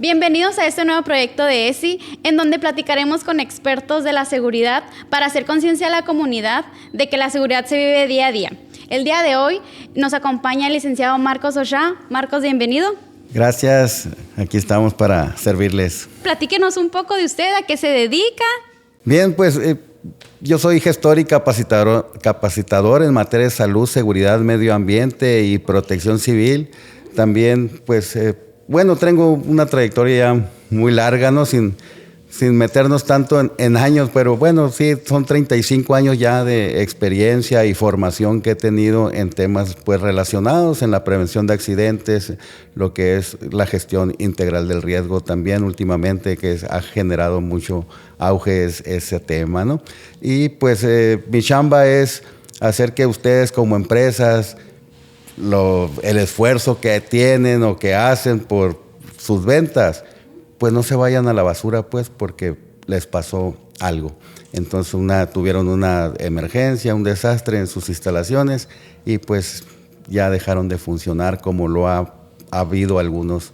Bienvenidos a este nuevo proyecto de ESI, en donde platicaremos con expertos de la seguridad para hacer conciencia a la comunidad de que la seguridad se vive día a día. El día de hoy nos acompaña el licenciado Marcos Ochoa. Marcos, bienvenido. Gracias, aquí estamos para servirles. Platíquenos un poco de usted, ¿a qué se dedica? Bien, pues yo soy gestor y capacitador en materia de salud, seguridad, medio ambiente y protección civil. También, pues, tengo una trayectoria ya muy larga, ¿no? Sin meternos tanto en años, pero bueno, sí, son 35 años ya de experiencia y formación que he tenido en temas pues relacionados en la prevención de accidentes, lo que es la gestión integral del riesgo también últimamente, que ha generado mucho auge ese tema, ¿no? Y pues mi chamba es hacer que ustedes como empresas, el esfuerzo que tienen o que hacen por sus ventas, pues no se vayan a la basura, pues, porque les pasó algo. Entonces tuvieron una emergencia, un desastre en sus instalaciones y pues ya dejaron de funcionar, como lo ha habido algunos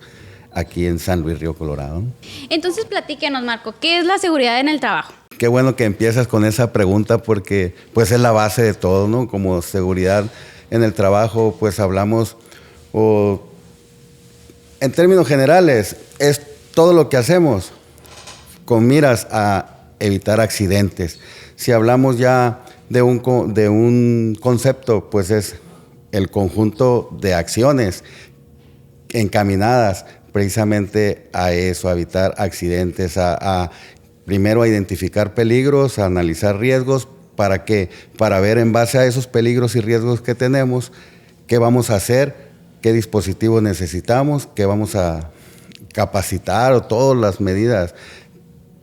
aquí en San Luis Río Colorado. Entonces platíquenos, Marco, ¿qué es la seguridad en el trabajo? Qué bueno que empiezas con esa pregunta porque pues es la base de todo, ¿no? Como seguridad en el trabajo, pues hablamos, en términos generales, es todo lo que hacemos con miras a evitar accidentes. Si hablamos ya de un concepto, pues es el conjunto de acciones encaminadas precisamente a eso, a evitar accidentes, primero a identificar peligros, a analizar riesgos, ¿para qué? Para ver en base a esos peligros y riesgos que tenemos, qué vamos a hacer, qué dispositivos necesitamos, qué vamos a capacitar o todas las medidas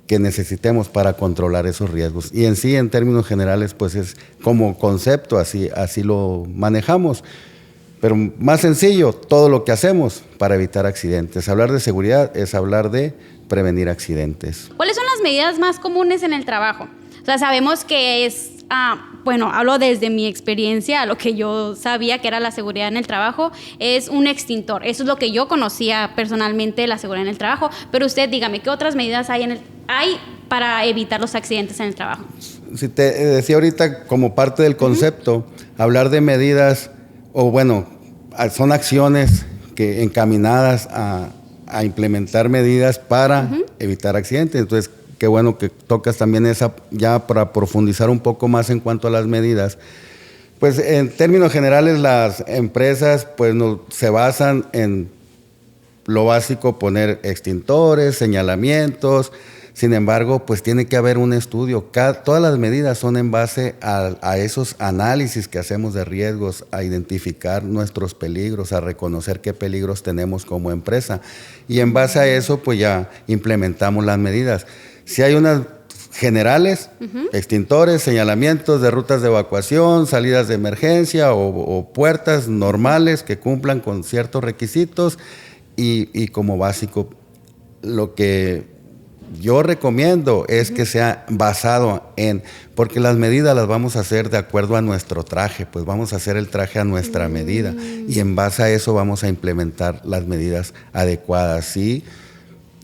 que necesitemos para controlar esos riesgos. Y en sí, en términos generales, pues es como concepto, así lo manejamos. Pero más sencillo, todo lo que hacemos para evitar accidentes. Hablar de seguridad es hablar de prevenir accidentes. ¿Cuáles son las medidas más comunes en el trabajo? O sea, sabemos que es, hablo desde mi experiencia, lo que yo sabía que era la seguridad en el trabajo, es un extintor. Eso es lo que yo conocía personalmente, la seguridad en el trabajo. Pero usted, dígame, ¿qué otras medidas hay para evitar los accidentes en el trabajo? Si te decía ahorita, como parte del concepto, hablar de medidas, son acciones que encaminadas a implementar medidas para evitar accidentes. Entonces, qué bueno que tocas también esa, ya para profundizar un poco más en cuanto a las medidas. Pues en términos generales las empresas pues se basan en lo básico, poner extintores, señalamientos. Sin embargo, pues tiene que haber un estudio. Todas las medidas son en base a esos análisis que hacemos de riesgos, a identificar nuestros peligros, a reconocer qué peligros tenemos como empresa. Y en base a eso, pues ya implementamos las medidas. Si hay unas generales, extintores, señalamientos de rutas de evacuación, salidas de emergencia o puertas normales que cumplan con ciertos requisitos y como básico, lo que yo recomiendo es que sea basado porque las medidas las vamos a hacer de acuerdo a nuestro traje, pues vamos a hacer el traje a nuestra medida y en base a eso vamos a implementar las medidas adecuadas, ¿sí?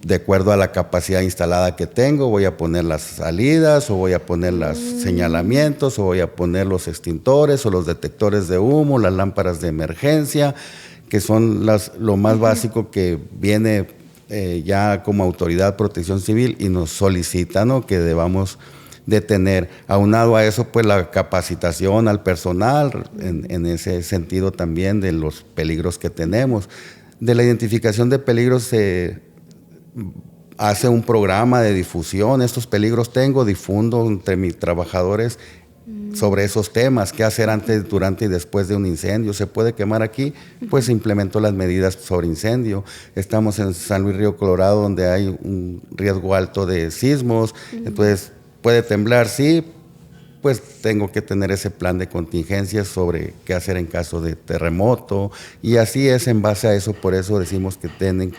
De acuerdo a la capacidad instalada que tengo, voy a poner las salidas o voy a poner los señalamientos o voy a poner los extintores o los detectores de humo, las lámparas de emergencia, que son lo más básico que viene ya como autoridad de protección civil y nos solicita, ¿no?, que debamos de tener. Aunado a eso, pues la capacitación al personal en ese sentido también de los peligros que tenemos. De la identificación de peligros se hace un programa de difusión. Estos peligros difundo entre mis trabajadores sobre esos temas, qué hacer antes, durante y después de un incendio. Se puede quemar aquí, pues implementó las medidas sobre incendio. Estamos en San Luis Río Colorado, donde hay un riesgo alto de sismos, entonces puede temblar, sí, pues tengo que tener ese plan de contingencias sobre qué hacer en caso de terremoto, y así es en base a eso. Por eso decimos que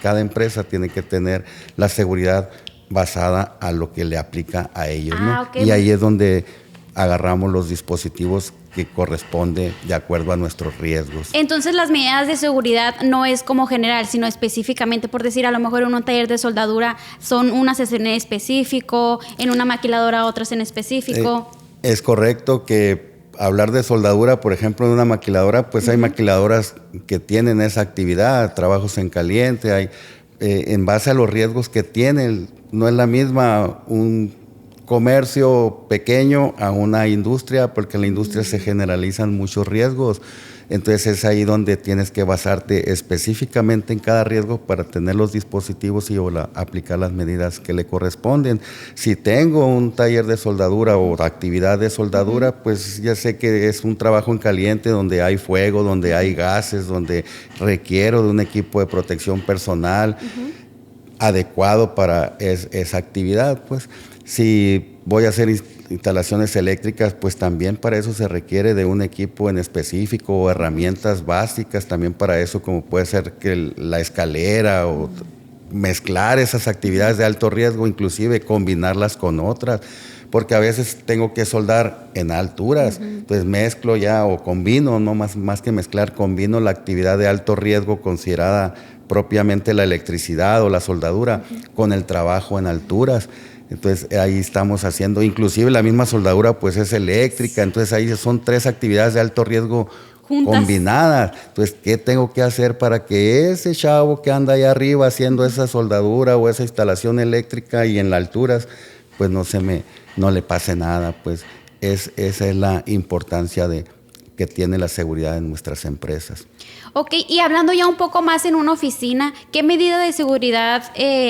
cada empresa tiene que tener la seguridad basada a lo que le aplica a ellos, ¿no? Okay. Y ahí es donde agarramos los dispositivos que corresponde de acuerdo a nuestros riesgos. Entonces las medidas de seguridad no es como general, sino específicamente, por decir, a lo mejor en un taller de soldadura son unas en específico, en una maquiladora otras en específico. Es correcto que hablar de soldadura, por ejemplo, en una maquiladora, pues hay maquiladoras que tienen esa actividad, trabajos en caliente, hay en base a los riesgos que tienen. No es la misma un comercio pequeño a una industria, porque en la industria se generalizan muchos riesgos. Entonces es ahí donde tienes que basarte específicamente en cada riesgo para tener los dispositivos y aplicar las medidas que le corresponden. Si tengo un taller de soldadura o actividad de soldadura, pues ya sé que es un trabajo en caliente donde hay fuego, donde hay gases, donde requiero de un equipo de protección personal adecuado para esa actividad. Pues si voy a hacer instalaciones eléctricas, pues también para eso se requiere de un equipo en específico o herramientas básicas también para eso, como puede ser que la escalera o mezclar esas actividades de alto riesgo, inclusive combinarlas con otras, porque a veces tengo que soldar en alturas, entonces mezclo ya o combino, no más que mezclar, combino la actividad de alto riesgo considerada propiamente la electricidad o la soldadura con el trabajo en alturas. Entonces ahí estamos haciendo, inclusive la misma soldadura pues es eléctrica, entonces ahí son 3 actividades de alto riesgo juntas, combinadas. Entonces, ¿qué tengo que hacer para que ese chavo que anda ahí arriba haciendo esa soldadura o esa instalación eléctrica y en las alturas, pues no le pase nada? Pues esa es la importancia que tiene la seguridad en nuestras empresas. Ok, y hablando ya un poco más en una oficina, ¿qué medida de seguridad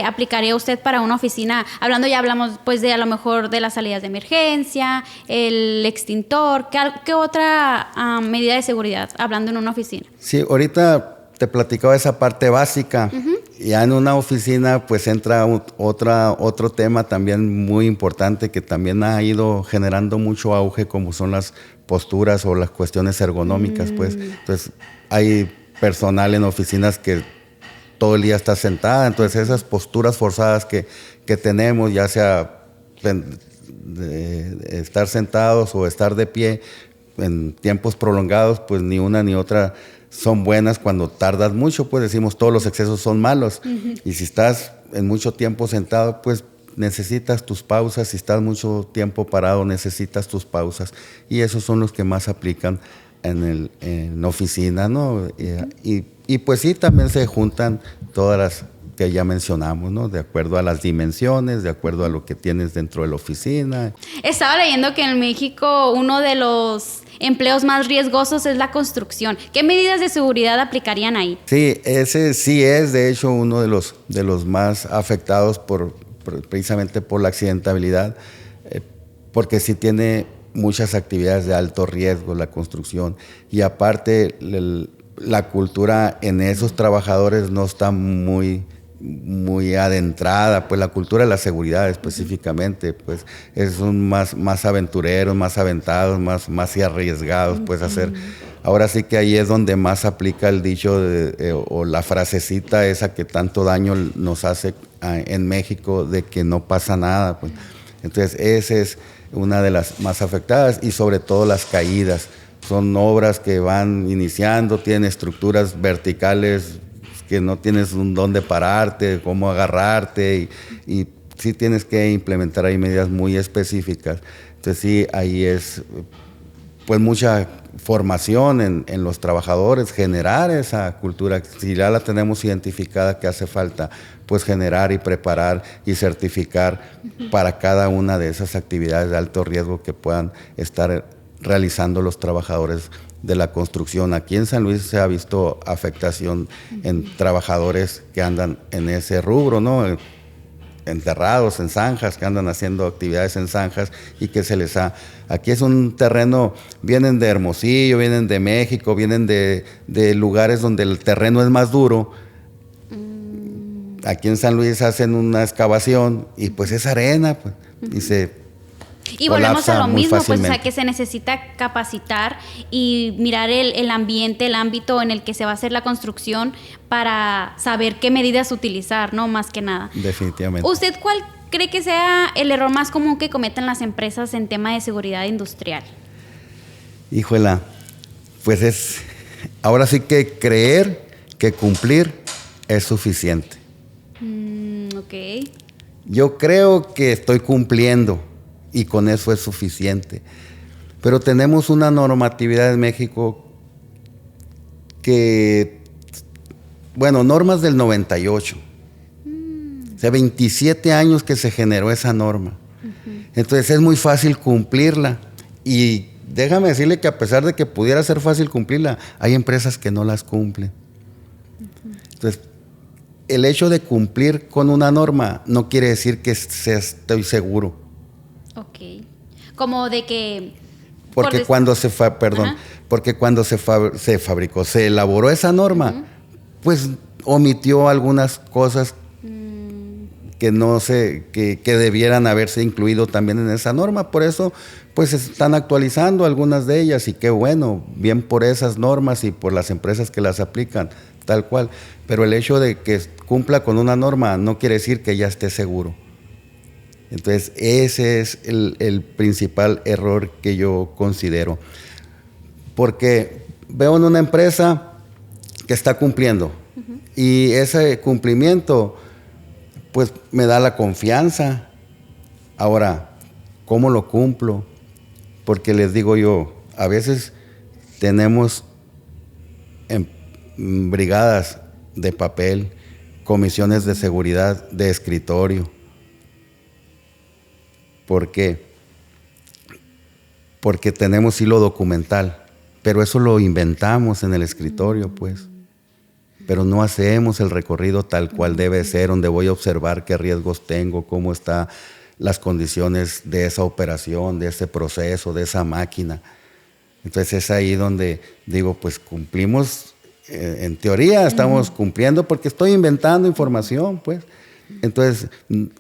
aplicaría usted para una oficina? Hablamos pues de a lo mejor de las salidas de emergencia, el extintor, ¿qué otra medida de seguridad hablando en una oficina? Sí, ahorita te platicaba esa parte básica. Ya en una oficina pues entra otro tema también muy importante que también ha ido generando mucho auge, como son las posturas o las cuestiones ergonómicas. Pues entonces hay personal en oficinas que todo el día está sentada, entonces esas posturas forzadas que tenemos, ya sea de estar sentados o estar de pie en tiempos prolongados, pues ni una ni otra son buenas. Cuando tardas mucho, pues decimos todos los excesos son malos. Y si estás en mucho tiempo sentado, pues necesitas tus pausas. Si estás mucho tiempo parado, necesitas tus pausas. Y esos son los que más aplican en la oficina, ¿no? Y pues sí, también se juntan todas las que ya mencionamos, ¿no? De acuerdo a las dimensiones, de acuerdo a lo que tienes dentro de la oficina. Estaba leyendo que en México uno de los empleos más riesgosos es la construcción. ¿Qué medidas de seguridad aplicarían ahí? Sí, ese sí es de hecho uno de los más afectados precisamente por la accidentabilidad, porque sí tiene muchas actividades de alto riesgo la construcción, y aparte la cultura en esos trabajadores no está muy adentrada, pues la cultura de la seguridad específicamente, pues son más aventureros, más aventados, más arriesgados, pues hacer. Ahora sí que ahí es donde más aplica el dicho o la frasecita esa que tanto daño nos hace en México, de que no pasa nada, pues. Entonces esa es una de las más afectadas, y sobre todo las caídas. Son obras que van iniciando, tienen estructuras verticales que no tienes un dónde pararte, cómo agarrarte, y sí tienes que implementar ahí medidas muy específicas. Entonces sí, ahí es pues mucha formación en los trabajadores, generar esa cultura. Si ya la tenemos identificada, que hace falta pues generar y preparar y certificar para cada una de esas actividades de alto riesgo que puedan estar realizando los trabajadores de la construcción. Aquí en San Luis se ha visto afectación en trabajadores que andan en ese rubro, ¿no? Enterrados en zanjas, que andan haciendo actividades en zanjas y que se les ha... Aquí es un terreno, vienen de Hermosillo, vienen de México, vienen de lugares donde el terreno es más duro. Aquí en San Luis hacen una excavación y pues es arena, pues, y volvemos a lo mismo, pues, o sea, que se necesita capacitar y mirar el ambiente, el ámbito en el que se va a hacer la construcción para saber qué medidas utilizar, ¿no? Más que nada. Definitivamente. ¿Usted cree que sea el error más común que cometen las empresas en tema de seguridad industrial? Híjola, pues ahora sí que creer que cumplir es suficiente. Ok. Yo creo que estoy cumpliendo y con eso es suficiente. Pero tenemos una normatividad en México que, bueno, normas del 98. O sea, 27 años que se generó esa norma. Entonces es muy fácil cumplirla. Y déjame decirle que a pesar de que pudiera ser fácil cumplirla, hay empresas que no las cumplen. Entonces, el hecho de cumplir con una norma no quiere decir que estoy seguro. Ok. Como de que... Porque cuando se fabricó, se elaboró esa norma, pues omitió algunas cosas que no sé, que debieran haberse incluido también en esa norma. Por eso, pues se están actualizando algunas de ellas y qué bueno, bien por esas normas y por las empresas que las aplican, tal cual. Pero el hecho de que cumpla con una norma no quiere decir que ya esté seguro. Entonces, ese es el principal error que yo considero. Porque veo en una empresa que está cumpliendo y ese cumplimiento pues me da la confianza. Ahora, ¿cómo lo cumplo? Porque les digo yo, a veces tenemos brigadas de papel, comisiones de seguridad de escritorio. ¿Por qué? Porque tenemos hilo documental, pero eso lo inventamos en el escritorio, pues. Pero no hacemos el recorrido tal cual debe ser, donde voy a observar qué riesgos tengo, cómo están las condiciones de esa operación, de ese proceso, de esa máquina. Entonces es ahí donde digo, pues cumplimos, en teoría estamos cumpliendo porque estoy inventando información, pues. Entonces,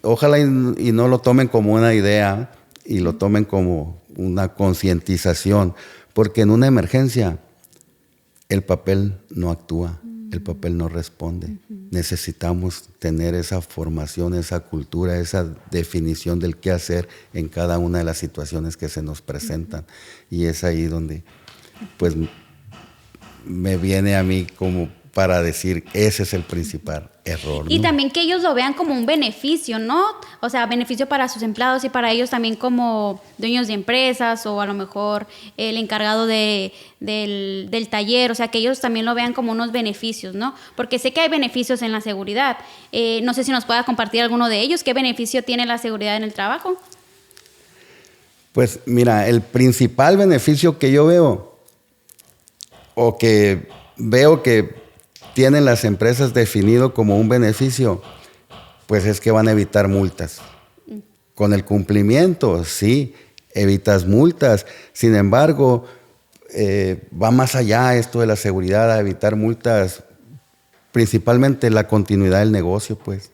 ojalá y no lo tomen como una idea y lo tomen como una concientización, porque en una emergencia el papel no actúa, el papel no responde. Necesitamos tener esa formación, esa cultura, esa definición del qué hacer en cada una de las situaciones que se nos presentan. Y es ahí donde, pues, me viene a mí como para decir, ese es el principal error, ¿no? Y también que ellos lo vean como un beneficio, ¿no? O sea, beneficio para sus empleados y para ellos también como dueños de empresas o a lo mejor el encargado del taller, o sea, que ellos también lo vean como unos beneficios, ¿no? Porque sé que hay beneficios en la seguridad. No sé si nos pueda compartir alguno de ellos. ¿Qué beneficio tiene la seguridad en el trabajo? Pues mira, el principal beneficio que yo veo o que veo que tienen las empresas definido como un beneficio, pues es que van a evitar multas. Con el cumplimiento, sí, evitas multas. Sin embargo, va más allá esto de la seguridad, a evitar multas, principalmente la continuidad del negocio, pues.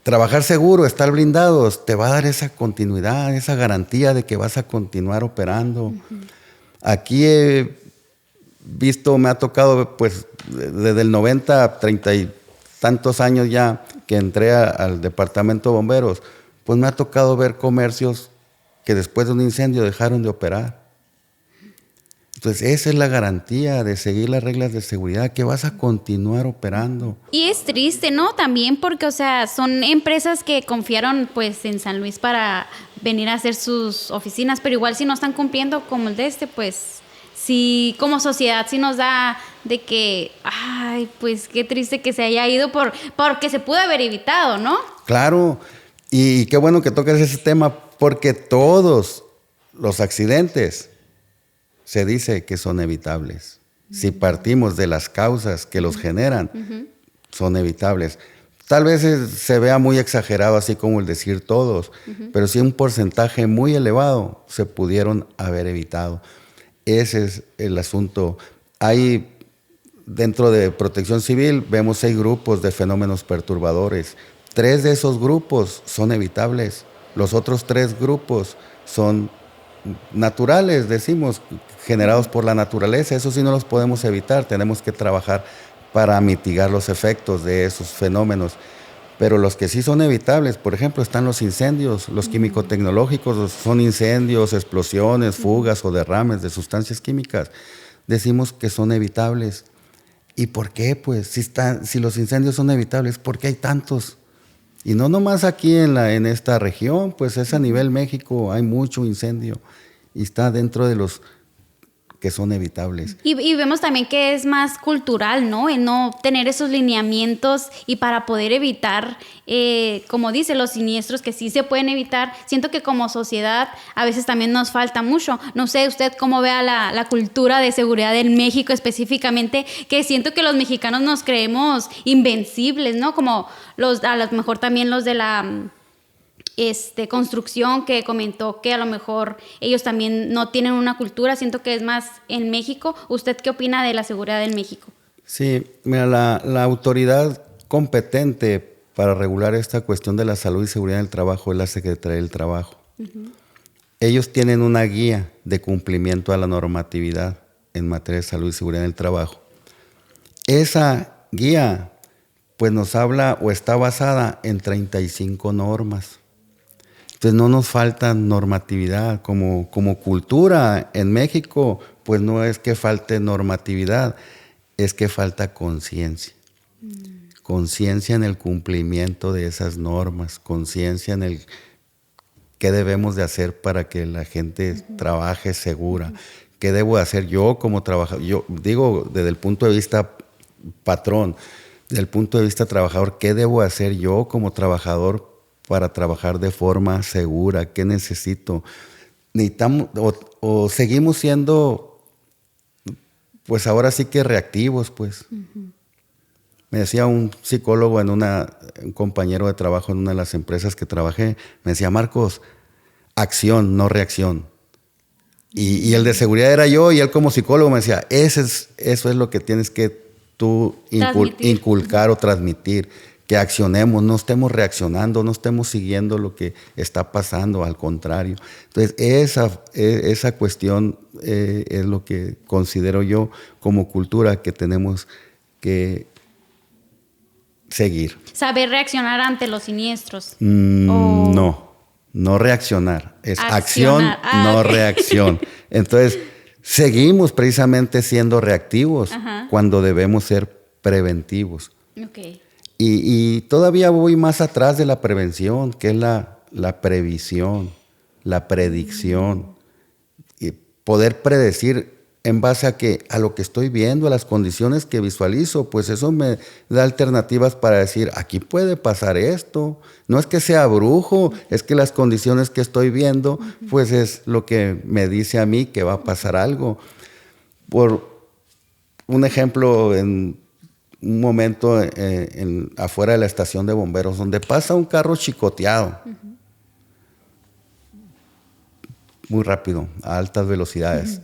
Trabajar seguro, estar blindados, te va a dar esa continuidad, esa garantía de que vas a continuar operando. Aquí me ha tocado, pues, desde el 90 a 30 y tantos años ya que entré al departamento de bomberos, pues me ha tocado ver comercios que después de un incendio dejaron de operar. Entonces, esa es la garantía de seguir las reglas de seguridad, que vas a continuar operando. Y es triste, ¿no? También porque, o sea, son empresas que confiaron, pues, en San Luis para venir a hacer sus oficinas, pero igual si no están cumpliendo como el de pues... Sí, como sociedad sí nos da de que, ay, pues qué triste que se haya ido porque se pudo haber evitado, ¿no? Claro, y qué bueno que tocas ese tema, porque todos los accidentes se dice que son evitables. Si partimos de las causas que los generan, son evitables. Tal vez se vea muy exagerado, así como el decir todos, pero sí un porcentaje muy elevado se pudieron haber evitado. Ese es el asunto. Hay, dentro de Protección Civil, vemos 6 grupos de fenómenos perturbadores. 3 de esos grupos son evitables. Los otros 3 grupos son naturales, decimos, generados por la naturaleza. Eso sí no los podemos evitar. Tenemos que trabajar para mitigar los efectos de esos fenómenos. Pero los que sí son evitables, por ejemplo, están los incendios, los químico-tecnológicos, son incendios, explosiones, fugas o derrames de sustancias químicas. Decimos que son evitables. ¿Y por qué? Pues si los incendios son evitables, ¿por qué hay tantos? Y no nomás aquí en esta región, pues es a nivel México, hay mucho incendio y está dentro de los que son evitables. Y vemos también que es más cultural, ¿no? El no tener esos lineamientos y para poder evitar, como dice, los siniestros que sí se pueden evitar. Siento que como sociedad a veces también nos falta mucho. No sé usted cómo vea la cultura de seguridad en México específicamente, que siento que los mexicanos nos creemos invencibles, ¿no? Como a lo mejor también los de la construcción, que comentó que a lo mejor ellos también no tienen una cultura. Siento que es más en México. ¿Usted qué opina de la seguridad en México? Sí, mira, la autoridad competente para regular esta cuestión de la salud y seguridad del trabajo es la Secretaría del Trabajo. Uh-huh. Ellos tienen una guía de cumplimiento a la normatividad en materia de salud y seguridad del trabajo. Esa guía pues nos habla o está basada en 35 normas. Entonces no nos falta normatividad. Como cultura en México, pues no es que falte normatividad, es que falta conciencia. Conciencia en el cumplimiento de esas normas, conciencia en el qué debemos de hacer para que la gente trabaje segura. ¿Qué debo de hacer yo como trabajador? Yo digo desde el punto de vista patrón, desde el punto de vista trabajador, ¿qué debo hacer yo como trabajador para trabajar de forma segura? ¿Qué necesito? Necesitamos, o seguimos siendo, pues ahora sí que reactivos, pues. Uh-huh. Me decía un psicólogo un compañero de trabajo en una de las empresas que trabajé, me decía, Marcos, acción, no reacción. Y el de seguridad era yo, y él como psicólogo me decía, eso es lo que tienes que tú inculcar o transmitir. Que accionemos, no estemos reaccionando, no estemos siguiendo lo que está pasando, al contrario. Entonces, esa cuestión es lo que considero yo como cultura que tenemos que seguir. ¿Saber reaccionar ante los siniestros? No reaccionar, es acción, no reacción. Entonces, seguimos precisamente siendo reactivos. Ajá. Cuando debemos ser preventivos. Okay. Y todavía voy más atrás de la prevención, que es la previsión, la predicción. Y poder predecir en base a lo que estoy viendo, a las condiciones que visualizo, pues eso me da alternativas para decir, aquí puede pasar esto. No es que sea brujo, es que las condiciones que estoy viendo, pues es lo que me dice a mí que va a pasar algo. Por un ejemplo, en un momento afuera de la estación de bomberos, donde pasa un carro chicoteado, muy rápido, a altas velocidades.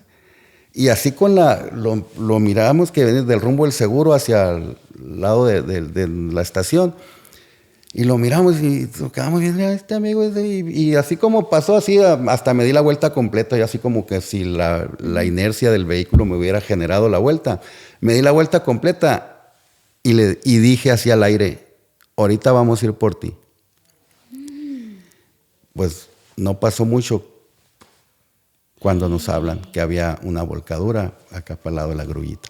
Y así lo miramos que viene del rumbo del seguro hacia el lado de la estación. Y lo miramos y nos quedamos viendo a este amigo. Y así como pasó, así hasta me di la vuelta completa, y así como que si la inercia del vehículo me hubiera generado la vuelta. Me di la vuelta completa. Y dije hacia el aire, ahorita vamos a ir por ti. Pues no pasó mucho cuando nos hablan que había una volcadura acá para el lado de la grullita.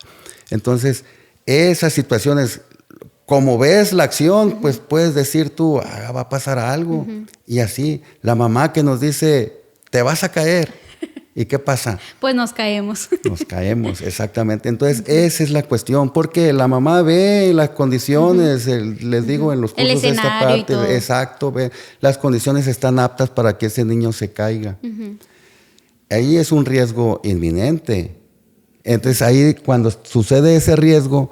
Entonces, esas situaciones, como ves la acción, pues puedes decir tú, va a pasar algo. Y así, la mamá que nos dice, te vas a caer. ¿Y qué pasa? Pues nos caemos. Nos caemos, exactamente. Entonces, esa es la cuestión, porque la mamá ve las condiciones, les digo en los cursos de esta parte, exacto, ve, las condiciones están aptas para que ese niño se caiga. Ahí es un riesgo inminente. Entonces, ahí cuando sucede ese riesgo,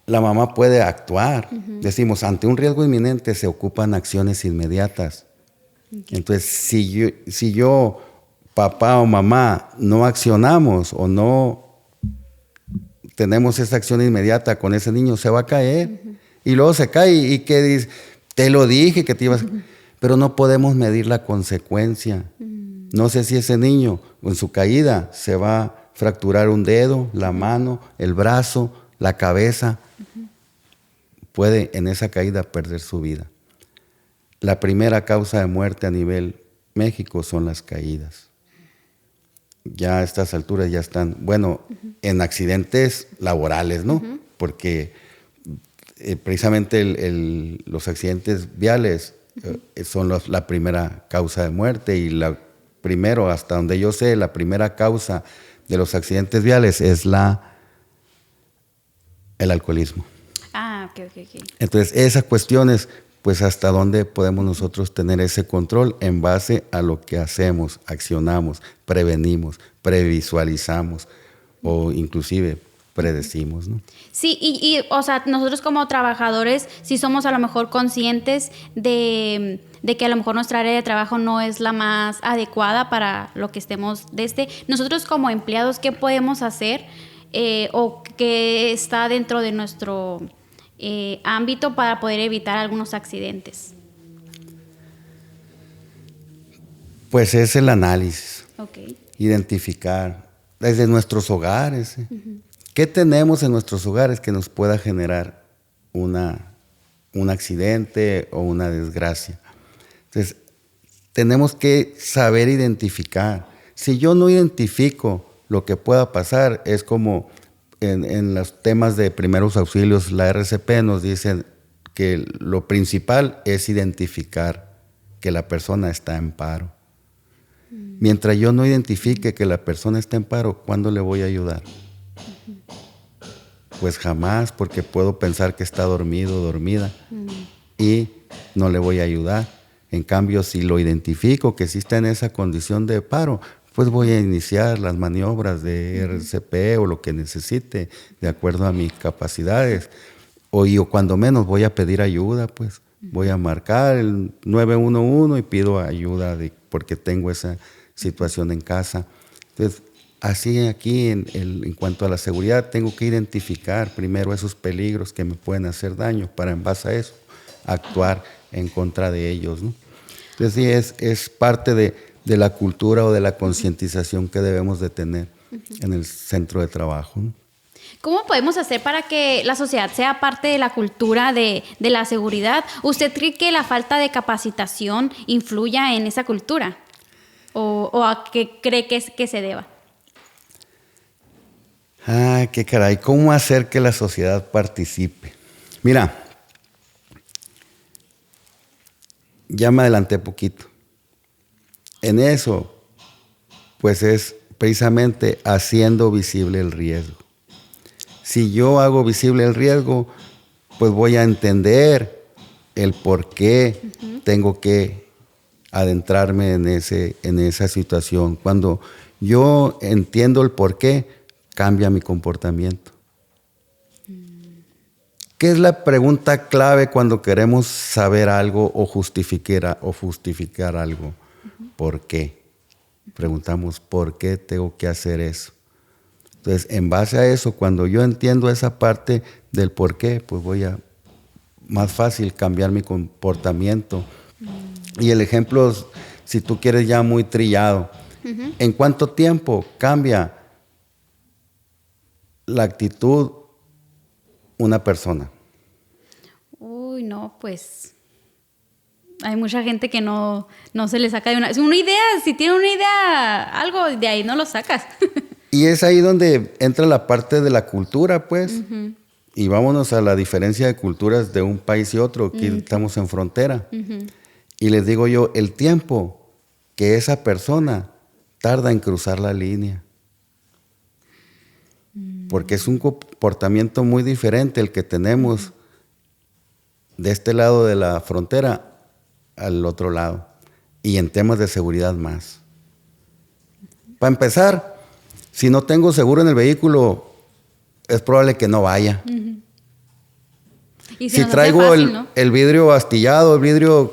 la mamá puede actuar. Decimos, ante un riesgo inminente se ocupan acciones inmediatas. Okay. Entonces, si yo, papá o mamá, no accionamos o no tenemos esa acción inmediata con ese niño, se va a caer. Y luego se cae y que dice, te lo dije que te ibas... Pero no podemos medir la consecuencia. No sé si ese niño, en su caída, se va a fracturar un dedo, la mano, el brazo, la cabeza. puede en esa caída perder su vida. La primera causa de muerte a nivel México son las caídas. Ya a estas alturas ya están, bueno, en accidentes laborales, ¿no? Porque precisamente los accidentes viales son la primera causa de muerte, y primero, hasta donde yo sé, la primera causa de los accidentes viales es el alcoholismo. Ah, ok. Entonces, esas cuestiones, pues hasta dónde podemos nosotros tener ese control en base a lo que hacemos, accionamos, prevenimos, previsualizamos o inclusive predecimos, ¿no? Sí, y o sea, nosotros como trabajadores, si somos a lo mejor conscientes de que a lo mejor nuestra área de trabajo no es la más adecuada para lo que estemos nosotros como empleados, ¿qué podemos hacer o qué está dentro de nuestro ámbito para poder evitar algunos accidentes? Pues es el análisis, Okay. identificar desde nuestros hogares. ¿Qué tenemos en nuestros hogares que nos pueda generar un accidente o una desgracia? Entonces, tenemos que saber identificar. Si yo no identifico lo que pueda pasar, es como en los temas de primeros auxilios, la RCP nos dicen que lo principal es identificar que la persona está en paro. Mientras yo no identifique que la persona está en paro, ¿cuándo le voy a ayudar? Pues jamás, porque puedo pensar que está dormido o dormida y no le voy a ayudar. En cambio, si lo identifico que sí está en esa condición de paro, pues voy a iniciar las maniobras de RCP o lo que necesite, de acuerdo a mis capacidades. O cuando menos voy a pedir ayuda, pues voy a marcar el 911 y pido ayuda porque tengo esa situación en casa. Entonces, así aquí en cuanto a la seguridad, tengo que identificar primero esos peligros que me pueden hacer daño para en base a eso actuar en contra de ellos, ¿no? Entonces sí, es parte de la cultura o de la concientización que debemos de tener en el centro de trabajo, ¿no? ¿Cómo podemos hacer para que la sociedad sea parte de la cultura de la seguridad? ¿Usted cree que la falta de capacitación influya en esa cultura? ¿O a qué cree que se deba? Ah, qué caray, ¿cómo hacer que la sociedad participe? Mira, ya me adelanté poquito. En eso, pues es precisamente haciendo visible el riesgo. Si yo hago visible el riesgo, pues voy a entender el por qué tengo que adentrarme en esa situación. Cuando yo entiendo el por qué, cambia mi comportamiento. ¿Qué es la pregunta clave cuando queremos saber algo o justificar algo? ¿Por qué? Preguntamos, ¿por qué tengo que hacer eso? Entonces, en base a eso, cuando yo entiendo esa parte del por qué, pues voy a más fácil cambiar mi comportamiento. Y el ejemplo, si tú quieres ya muy trillado, ¿en cuánto tiempo cambia la actitud una persona? Uy, no, pues hay mucha gente que no se le saca de una idea. Si tiene una idea, algo de ahí no lo sacas. Y es ahí donde entra la parte de la cultura, pues. Y vámonos a la diferencia de culturas de un país y otro. Aquí estamos en frontera. Y les digo yo, el tiempo que esa persona tarda en cruzar la línea. Porque es un comportamiento muy diferente el que tenemos de este lado de la frontera al otro lado. Y en temas de seguridad más. Para empezar, si no tengo seguro en el vehículo, es probable que no vaya. Y si traigo fácil, ¿no? el vidrio astillado, el vidrio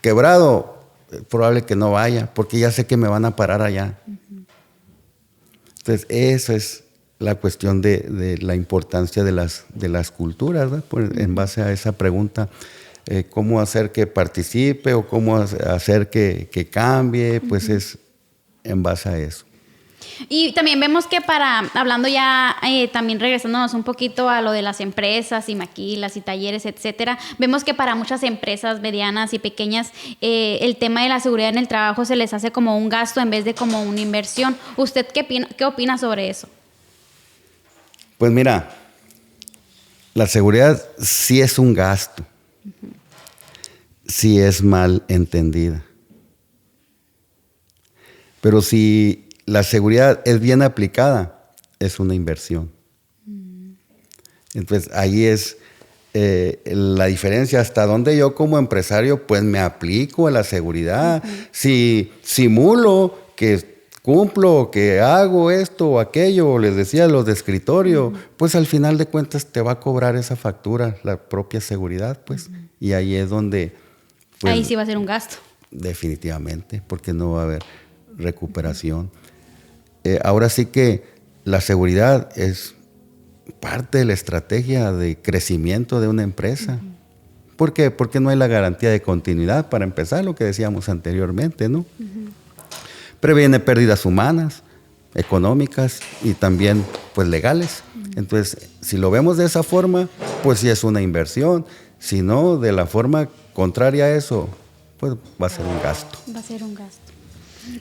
quebrado, es probable que no vaya, porque ya sé que me van a parar allá. Entonces, esa es la cuestión de la importancia de las culturas, ¿verdad? En base a esa pregunta, cómo hacer que participe o cómo hacer que cambie, pues es en base a eso. Y también vemos que hablando ya, también regresándonos un poquito a lo de las empresas y maquilas y talleres, etcétera, vemos que para muchas empresas medianas y pequeñas, el tema de la seguridad en el trabajo se les hace como un gasto en vez de como una inversión. ¿Usted qué opina sobre eso? Pues mira, la seguridad sí es un gasto, sí es mal entendida. Pero si la seguridad es bien aplicada, es una inversión. Entonces ahí es la diferencia, hasta donde yo como empresario pues me aplico a la seguridad. Si simulo que cumplo, que hago esto o aquello, les decía los de escritorio, pues al final de cuentas te va a cobrar esa factura, la propia seguridad, pues. Y ahí es donde... pues, ahí sí va a ser un gasto. Definitivamente, porque no va a haber recuperación. Ahora sí que la seguridad es parte de la estrategia de crecimiento de una empresa. ¿Por qué? Porque no hay la garantía de continuidad, para empezar, lo que decíamos anteriormente, ¿no? Previene pérdidas humanas, económicas y también pues legales. Entonces, si lo vemos de esa forma, pues sí es una inversión. Si no, de la forma contraria a eso, pues va a ser un gasto. Va a ser un gasto.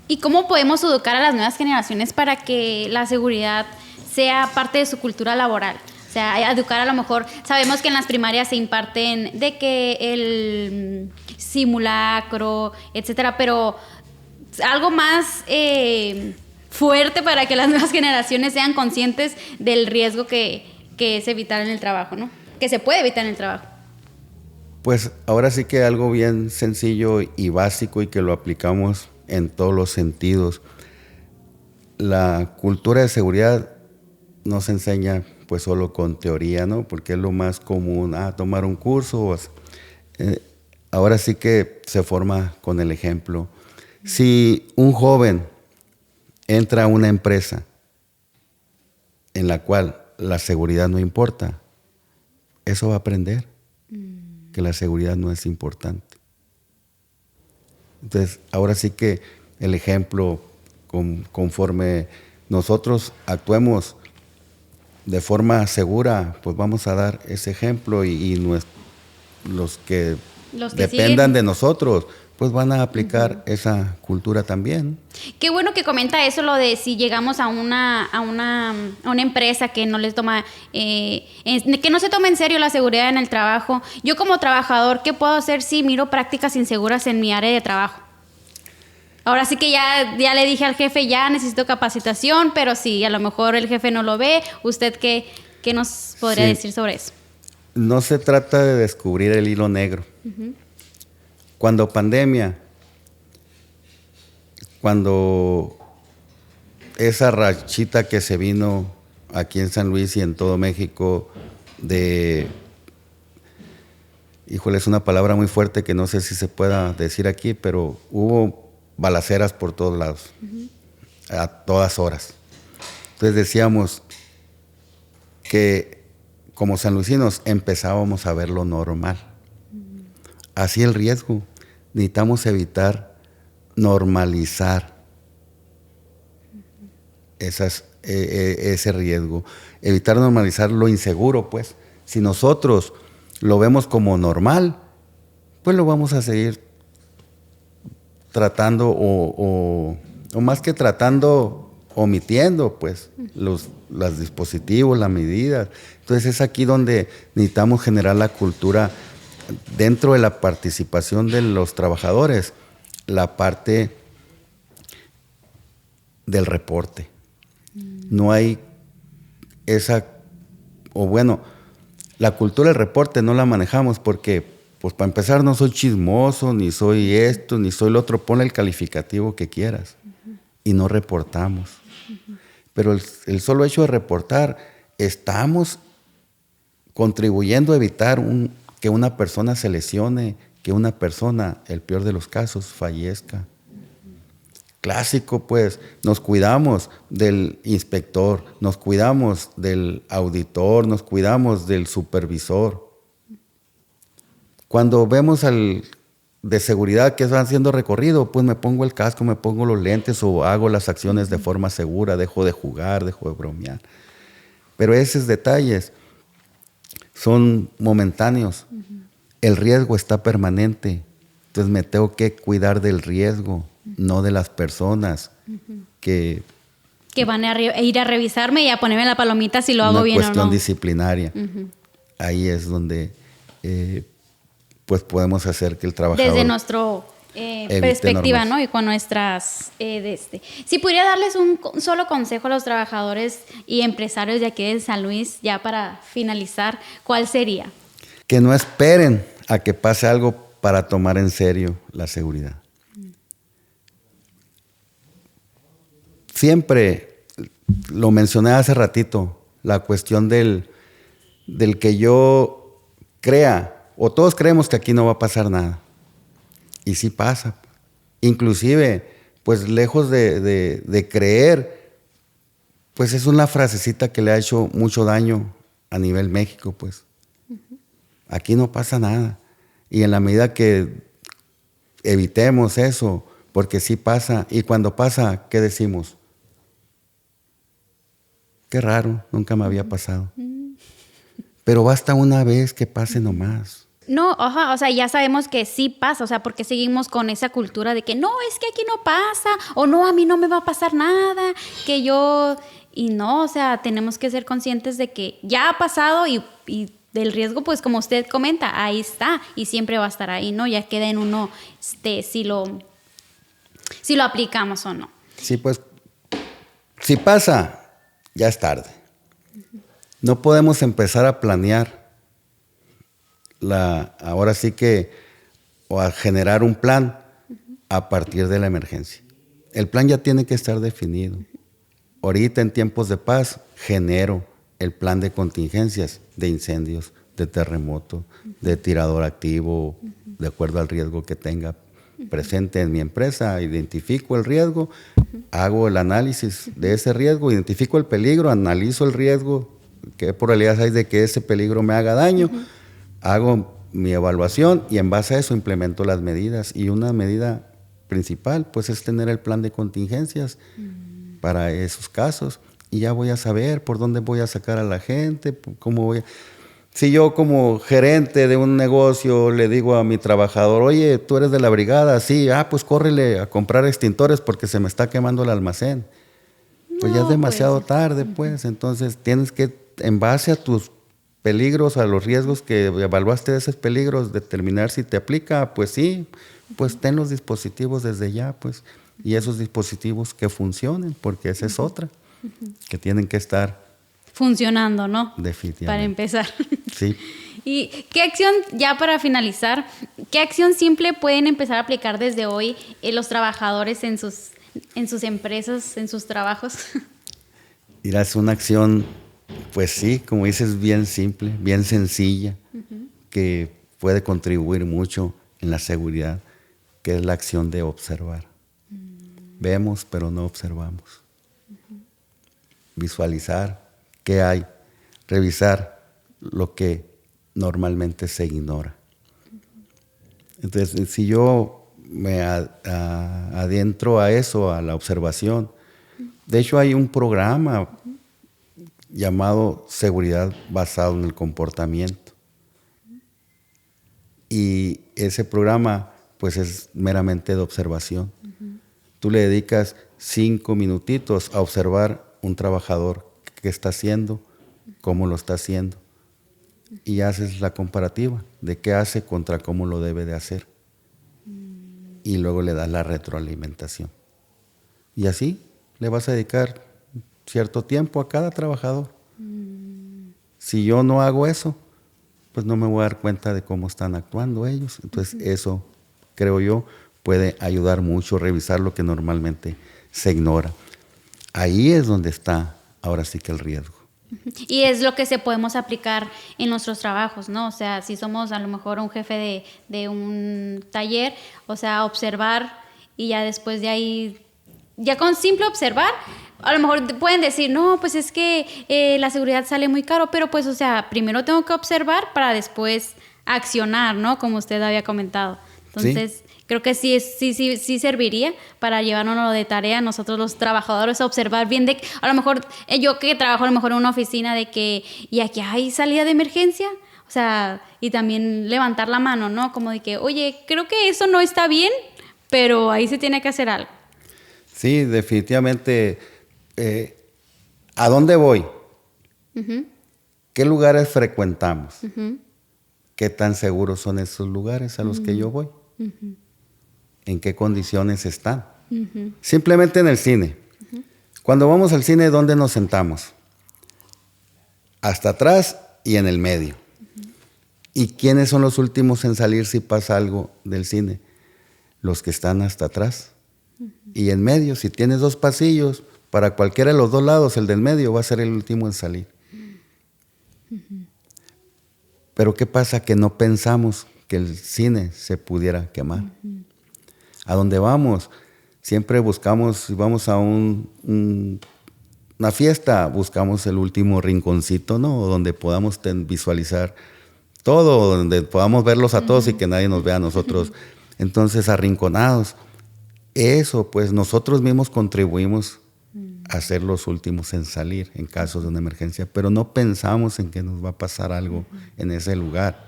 ¿Y cómo podemos educar a las nuevas generaciones para que la seguridad sea parte de su cultura laboral? O sea, educar a lo mejor, sabemos que en las primarias se imparten de que el simulacro, etcétera, pero algo más fuerte para que las nuevas generaciones sean conscientes del riesgo que es evitar en el trabajo, ¿no? Que se puede evitar en el trabajo. Pues ahora sí que algo bien sencillo y básico y que lo aplicamos en todos los sentidos. La cultura de seguridad no se enseña pues solo con teoría, ¿no? Porque es lo más común, tomar un curso. Ahora sí que se forma con el ejemplo. Si un joven entra a una empresa en la cual la seguridad no importa, eso va a aprender que la seguridad no es importante. Entonces, ahora sí que el ejemplo, conforme nosotros actuemos de forma segura, pues vamos a dar ese ejemplo y los que dependan de nosotros, pues van a aplicar esa cultura también. Qué bueno que comenta eso, lo de si llegamos a una empresa que no les toma, que no se toma en serio la seguridad en el trabajo. Yo como trabajador, ¿qué puedo hacer si miro prácticas inseguras en mi área de trabajo? Ahora sí que ya le dije al jefe, ya necesito capacitación, pero si a lo mejor el jefe no lo ve, ¿usted qué nos podría decir sobre eso? No se trata de descubrir el hilo negro. Cuando pandemia, cuando esa rachita que se vino aquí en San Luis y en todo México híjole, es una palabra muy fuerte que no sé si se pueda decir aquí, pero hubo balaceras por todos lados, a todas horas. Entonces decíamos que como sanluisinos empezábamos a ver lo normal. Así el riesgo. Necesitamos evitar normalizar ese riesgo. Evitar normalizar lo inseguro, pues. Si nosotros lo vemos como normal, pues lo vamos a seguir tratando o más que tratando, omitiendo, pues, los dispositivos, las medidas. Entonces es aquí donde necesitamos generar la cultura dentro de la participación de los trabajadores, la parte del reporte. No hay la cultura del reporte no la manejamos porque, pues para empezar, no soy chismoso, ni soy esto, ni soy lo otro, ponle el calificativo que quieras. Y no reportamos. Pero el solo hecho de reportar, estamos contribuyendo a evitar que una persona se lesione, que una persona, el peor de los casos, fallezca. Clásico, pues, nos cuidamos del inspector, nos cuidamos del auditor, nos cuidamos del supervisor. Cuando vemos al de seguridad que van haciendo recorrido, pues me pongo el casco, me pongo los lentes o hago las acciones de forma segura, dejo de jugar, dejo de bromear. Pero esos detalles son momentáneos. El riesgo está permanente. Entonces me tengo que cuidar del riesgo, no de las personas que van a ir a revisarme y a ponerme la palomita si lo hago bien o no. Una cuestión disciplinaria. Ahí es donde pues podemos hacer que el trabajador... Desde nuestra perspectiva, ¿no? Y con nuestras... Si pudiera darles un solo consejo a los trabajadores y empresarios de aquí de San Luis, ya para finalizar, ¿cuál sería? Que no esperen a que pase algo para tomar en serio la seguridad. Siempre, lo mencioné hace ratito, la cuestión del que yo crea, o todos creemos que aquí no va a pasar nada. Y sí pasa. Inclusive, pues lejos de creer, pues es una frasecita que le ha hecho mucho daño a nivel México, pues. Aquí no pasa nada. Y en la medida que evitemos eso, porque sí pasa, y cuando pasa, ¿qué decimos? Qué raro, nunca me había pasado. Pero basta una vez que pase nomás. No, o sea, ya sabemos que sí pasa, o sea, porque seguimos con esa cultura de que no, es que aquí no pasa, o no, a mí no me va a pasar nada, que yo... Y no, o sea, tenemos que ser conscientes de que ya ha pasado y del riesgo, pues como usted comenta, ahí está y siempre va a estar ahí, ¿no? Ya queda en uno si lo aplicamos o no. Sí, pues, si pasa, ya es tarde. No podemos empezar a planear ahora sí que, o a generar un plan a partir de la emergencia. El plan ya tiene que estar definido. Ahorita en tiempos de paz genero el plan de contingencias, de incendios, de terremoto, de tirador activo, de acuerdo al riesgo que tenga presente en mi empresa. Identifico el riesgo, hago el análisis de ese riesgo, identifico el peligro, analizo el riesgo, qué probabilidades hay de que ese peligro me haga daño, hago mi evaluación y en base a eso implemento las medidas. Y una medida principal pues es tener el plan de contingencias para esos casos. Y ya voy a saber por dónde voy a sacar a la gente, cómo voy a... Si yo como gerente de un negocio le digo a mi trabajador, oye, tú eres de la brigada, sí, pues córrele a comprar extintores porque se me está quemando el almacén. Pues ya es demasiado tarde, pues. Entonces tienes que, en base a tus peligros, a los riesgos que evaluaste de esos peligros, determinar si te aplica, pues sí, pues ten los dispositivos desde ya, pues. Y esos dispositivos que funcionen, porque esa es otra. Que tienen que estar funcionando, ¿no? Definitivamente. Para empezar. Sí. ¿Y qué acción, ya para finalizar, qué acción simple pueden empezar a aplicar desde hoy los trabajadores en sus empresas, en sus trabajos? Mira, es una acción, pues sí, como dices, bien simple, bien sencilla, que puede contribuir mucho en la seguridad, que es la acción de observar. Vemos, pero no observamos. Visualizar qué hay, revisar lo que normalmente se ignora. Entonces, si yo me adentro a eso, a la observación, de hecho hay un programa llamado Seguridad Basado en el Comportamiento. Y ese programa pues es meramente de observación. Tú le dedicas 5 minutitos a observar un trabajador qué está haciendo, cómo lo está haciendo, y haces la comparativa de qué hace contra cómo lo debe de hacer. Y luego le das la retroalimentación. Y así le vas a dedicar cierto tiempo a cada trabajador. Si yo no hago eso, pues no me voy a dar cuenta de cómo están actuando ellos. Entonces eso, creo yo, puede ayudar mucho a revisar lo que normalmente se ignora. Ahí es donde está ahora sí que el riesgo. Y es lo que se podemos aplicar en nuestros trabajos, ¿no? O sea, si somos a lo mejor un jefe de un taller, o sea, observar y ya después de ahí, ya con simple observar, a lo mejor pueden decir, no, pues es que la seguridad sale muy caro, pero pues, o sea, primero tengo que observar para después accionar, ¿no? Como usted había comentado. Entonces, creo que sí serviría para llevárnoslo de tarea nosotros los trabajadores a observar bien a lo mejor, yo que trabajo a lo mejor en una oficina de que, ¿y aquí hay salida de emergencia? O sea, y también levantar la mano, ¿no? Como de que, oye, creo que eso no está bien, pero ahí se tiene que hacer algo. Sí, definitivamente. ¿A dónde voy? Uh-huh. ¿Qué lugares frecuentamos? Uh-huh. ¿Qué tan seguros son esos lugares a los que yo voy? Uh-huh. ¿En qué condiciones están? Uh-huh. Simplemente en el cine. Uh-huh. Cuando vamos al cine, ¿dónde nos sentamos? Hasta atrás y en el medio. Uh-huh. ¿Y quiénes son los últimos en salir si pasa algo del cine? Los que están hasta atrás. Uh-huh. Y en medio, si tienes 2 pasillos, para cualquiera de los 2 lados, el del medio va a ser el último en salir. Uh-huh. Pero ¿qué pasa? Que no pensamos que el cine se pudiera quemar. Uh-huh. A donde vamos, siempre buscamos, si vamos a una fiesta, buscamos el último rinconcito, ¿no? Donde podamos visualizar todo, donde podamos verlos a todos y que nadie nos vea a nosotros. Entonces, arrinconados. Eso, pues nosotros mismos contribuimos a ser los últimos en salir en caso de una emergencia, pero no pensamos en que nos va a pasar algo en ese lugar.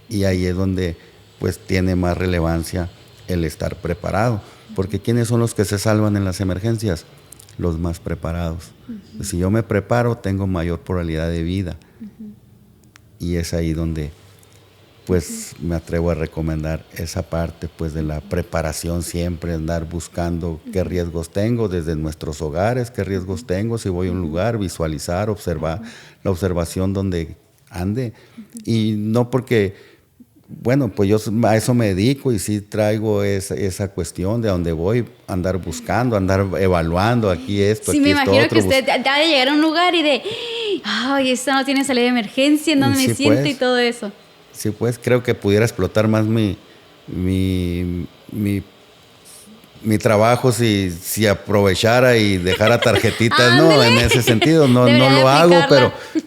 Y ahí es donde pues tiene más relevancia el estar preparado, porque ¿quiénes son los que se salvan en las emergencias? Los más preparados. Uh-huh. Si yo me preparo, tengo mayor probabilidad de vida. Uh-huh. Y es ahí donde pues me atrevo a recomendar esa parte pues de la preparación, siempre andar buscando qué riesgos tengo desde nuestros hogares, qué riesgos tengo si voy a un lugar, visualizar, observar, la observación donde ande. Y no porque, bueno, pues yo a eso me dedico y sí traigo esa cuestión de a donde voy, andar buscando, andar evaluando aquí esto, sí, aquí esto, me imagino que usted ha de llegar a un lugar y de, ay, esto no tiene salida de emergencia, ¿en dónde me siento? Pues, y todo eso. Sí, pues creo que pudiera explotar más mi trabajo si aprovechara y dejara tarjetitas, no, en ese sentido, no lo hago,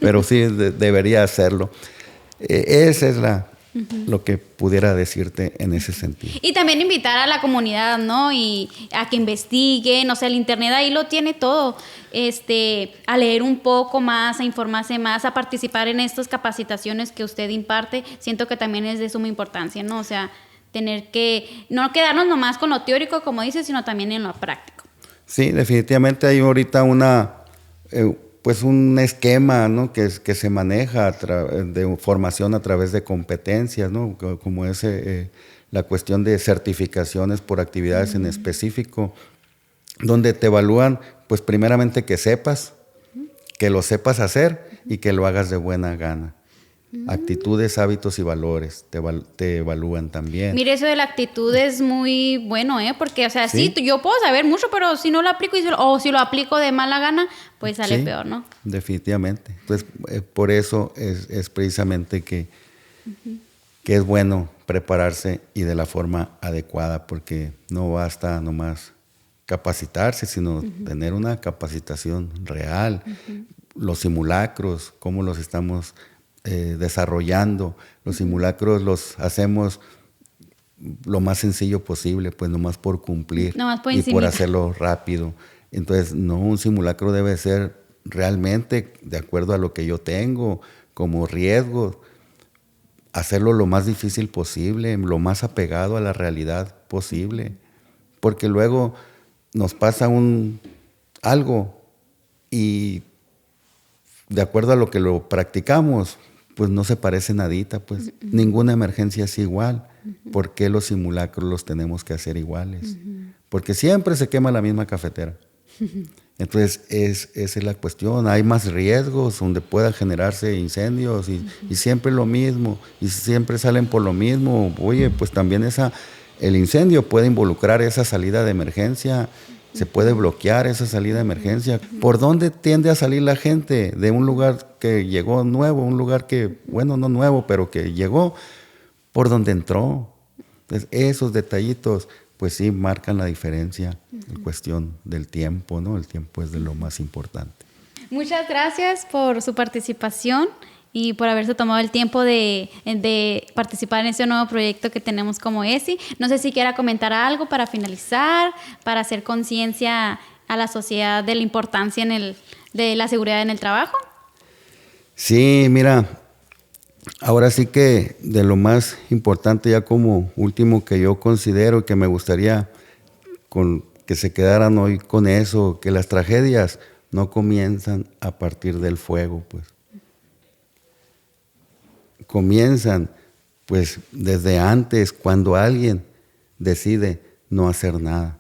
pero sí debería hacerlo. Esa es lo que pudiera decirte en ese sentido. Y también invitar a la comunidad, ¿no? Y a que investiguen, o sea, el internet ahí lo tiene todo, a leer un poco más, a informarse más, a participar en estas capacitaciones que usted imparte, siento que también es de suma importancia, ¿no? O sea, tener que no quedarnos nomás con lo teórico, como dice, sino también en lo práctico. Sí, definitivamente hay ahorita pues un esquema, ¿no? que se maneja de formación a través de competencias, ¿no? Como es la cuestión de certificaciones por actividades en específico, donde te evalúan, pues primeramente que sepas, que lo sepas hacer y que lo hagas de buena gana. Actitudes, hábitos y valores te evalúan también. Mire, eso de la actitud es muy bueno, porque, o sea, sí, yo puedo saber mucho, pero si no lo aplico o si lo aplico de mala gana, pues sale peor, ¿no? Definitivamente. Entonces, por eso es precisamente que es bueno prepararse y de la forma adecuada, porque no basta nomás capacitarse, sino tener una capacitación real. Los simulacros, cómo los estamos desarrollando. Los simulacros los hacemos lo más sencillo posible, pues nomás por cumplir y por hacerlo rápido. Entonces, no, un simulacro debe ser realmente de acuerdo a lo que yo tengo como riesgo, hacerlo lo más difícil posible, lo más apegado a la realidad posible, porque luego nos pasa algo y de acuerdo a lo que lo practicamos, pues no se parece nadita, pues ninguna emergencia es igual. ¿Por qué los simulacros los tenemos que hacer iguales? Porque siempre se quema la misma cafetera. Entonces, esa es la cuestión. Hay más riesgos donde pueda generarse incendios y siempre lo mismo, y siempre salen por lo mismo. Oye, pues también el incendio puede involucrar esa salida de emergencia. Se puede bloquear esa salida de emergencia. ¿Por dónde tiende a salir la gente? De un lugar que llegó nuevo, un lugar que, bueno, no nuevo, pero que llegó, por donde entró. Entonces, esos detallitos, pues sí, marcan la diferencia en cuestión del tiempo, ¿no? El tiempo es de lo más importante. Muchas gracias por su participación y por haberse tomado el tiempo de participar en este nuevo proyecto que tenemos como ESI. No sé si quiera comentar algo para finalizar, para hacer conciencia a la sociedad de la importancia de la seguridad en el trabajo. Sí, mira, ahora sí que de lo más importante, ya como último que yo considero que me gustaría que se quedaran hoy con eso, que las tragedias no comienzan a partir del fuego, pues. Comienzan, pues, desde antes, cuando alguien decide no hacer nada.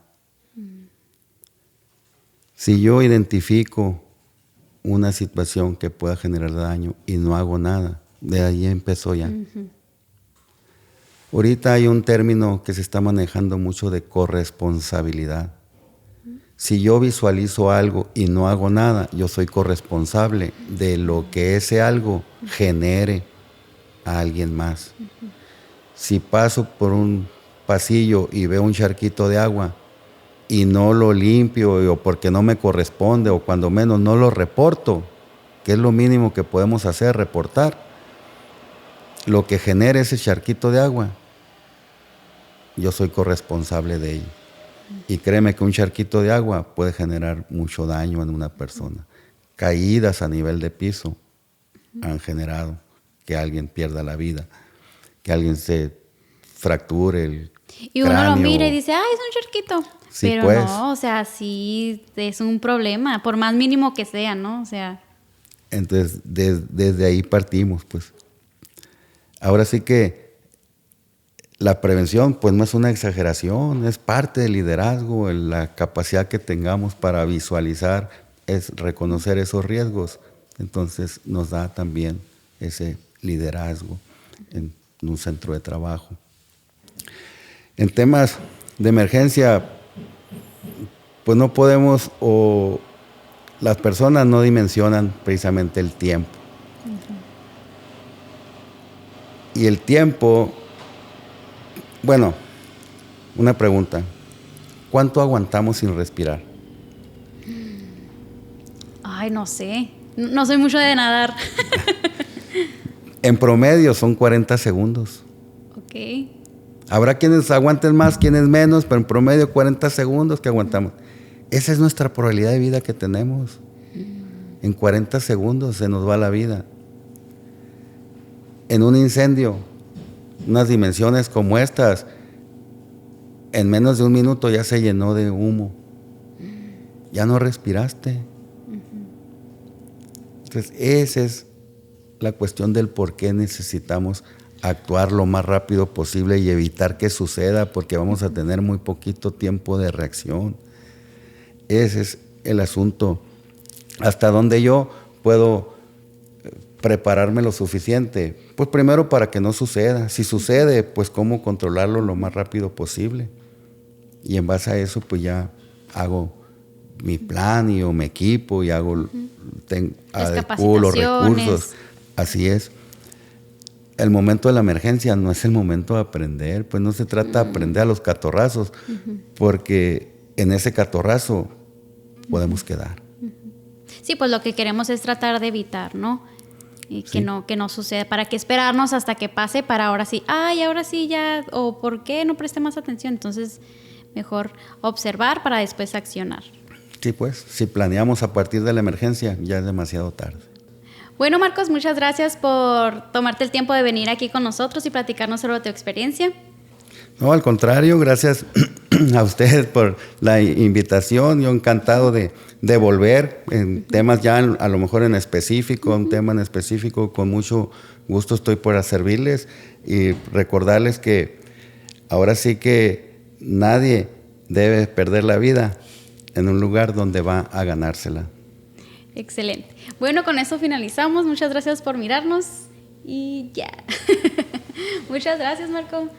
Si yo identifico una situación que pueda generar daño y no hago nada, de ahí empezó ya. Ahorita hay un término que se está manejando mucho de corresponsabilidad. Si yo visualizo algo y no hago nada, yo soy corresponsable de lo que ese algo genere a alguien más. Si paso por un pasillo y veo un charquito de agua y no lo limpio o porque no me corresponde o cuando menos no lo reporto, que es lo mínimo que podemos hacer, reportar lo que genere ese charquito de agua, yo soy corresponsable de ello. Y créeme que un charquito de agua puede generar mucho daño en una persona. Caídas a nivel de piso han generado que alguien pierda la vida, que alguien se fracture el y cráneo. Uno lo mira y dice, es un charquito. Sí, pero pues. no, o sea, sí es un problema, por más mínimo que sea, ¿no? O sea. Entonces, desde ahí partimos, pues. Ahora sí que la prevención, pues no es una exageración, es parte del liderazgo, la capacidad que tengamos para visualizar, es reconocer esos riesgos. Entonces, nos da también ese liderazgo en un centro de trabajo. En temas de emergencia, pues no podemos, o las personas no dimensionan precisamente el tiempo. Y el tiempo, bueno, una pregunta, ¿cuánto aguantamos sin respirar? Ay, no sé, no soy mucho de nadar. En promedio son 40 segundos. Ok. Habrá quienes aguanten más, quienes menos, pero en promedio 40 segundos que aguantamos. Esa es nuestra probabilidad de vida que tenemos. En 40 segundos se nos va la vida. En un incendio, unas dimensiones como estas, en menos de un minuto ya se llenó de humo. Ya no respiraste. Entonces, esa es la cuestión del por qué necesitamos actuar lo más rápido posible y evitar que suceda, porque vamos a tener muy poquito tiempo de reacción. Ese es el asunto. Hasta donde yo puedo prepararme lo suficiente, pues primero para que no suceda. Si sucede, pues cómo controlarlo lo más rápido posible. Y en base a eso, pues ya hago mi plan y me equipo y adecuo los recursos. Así es. El momento de la emergencia no es el momento de aprender, pues no se trata de aprender a los catorrazos, porque en ese catorrazo podemos quedar. Sí, pues lo que queremos es tratar de evitar, ¿no? Y sí. que no suceda. ¿Para qué esperarnos hasta que pase para ahora sí? Ahora sí ya, o ¿por qué no presté más atención? Entonces, mejor observar para después accionar. Sí, pues, si planeamos a partir de la emergencia, ya es demasiado tarde. Bueno, Marcos, muchas gracias por tomarte el tiempo de venir aquí con nosotros y platicarnos sobre tu experiencia. No, al contrario, gracias a ustedes por la invitación. Yo encantado de volver en temas ya a lo mejor en específico, un tema en específico, con mucho gusto estoy por servirles y recordarles que ahora sí que nadie debe perder la vida en un lugar donde va a ganársela. Excelente. Bueno, con eso finalizamos. Muchas gracias por mirarnos y ya. Muchas gracias, Marco.